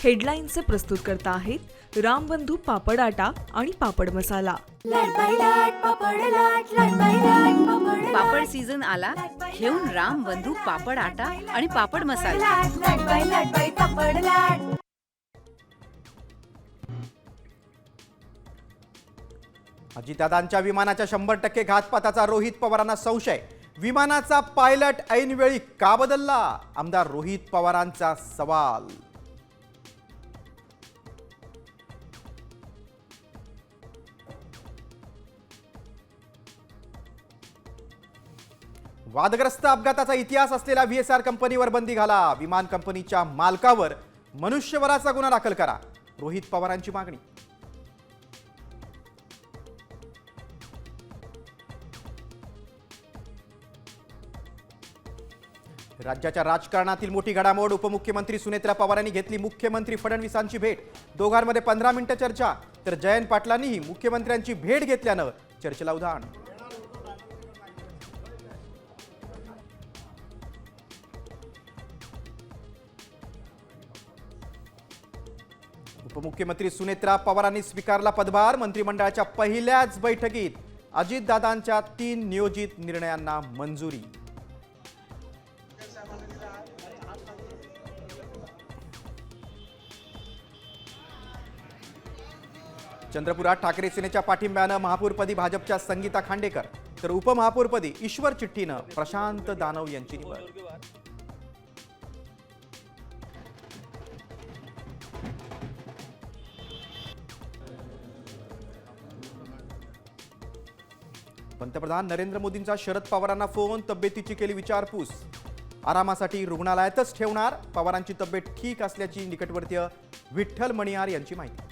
हेडलाईन्सचे प्रस्तुतकर्ता आहेत रामबंधू पापड आटा आणि पापड मसाला। पापड सीझन आला, घेऊन रामबंधू पापड आटा आणि पापड मसाला। अजितदादांच्या विमानाच्या 100% घातपाताचा रोहित पवारांना संशय। विमानाचा पायलट ऐनवेळी का बदलला? आमदार रोहित पवारांचा सवाल। वादग्रस्त अपघाताचा इतिहास असलेल्या व्हीएसआर कंपनीवर बंदी घाला। विमान कंपनीच्या मालकावर मनुष्यबळाचा गुन्हा दाखल करा, रोहित पवारांची मागणी। राज्याच्या राजकारणातील मोठी घडामोड। उपमुख्यमंत्री सुनेत्रा पवारांनी घेतली मुख्यमंत्री फडणवीसांची भेट। दोघांमध्ये 15 मिनिटं चर्चा, तर जयंत पाटलांनीही मुख्यमंत्र्यांची भेट घेतल्यानं चर्चेला उधाण। उपमुख्यमंत्री सुनेत्रा पवारांनी स्वीकारला पदभार। मंत्रिमंडळाच्या पहिल्याच बैठकीत अजितदादांच्या 3 नियोजित निर्णयांना मंजुरी। चंद्रपुरात ठाकरे सेनेच्या पाठिंब्यानं महापौरपदी भाजपच्या संगीता खांडेकर, तर उपमहापौरपदी ईश्वर चिठ्ठीनं प्रशांत दानव यांची निवड। पंतप्रधान नरेंद्र मोदींचा शरद पवारांना फोन, तब्येतीची केली विचारपूस। आरामासाठी रुग्णालयातच ठेवणार, पवारांची तब्येत ठीक असल्याची निकटवर्तीय विठ्ठल मणियार यांची माहिती।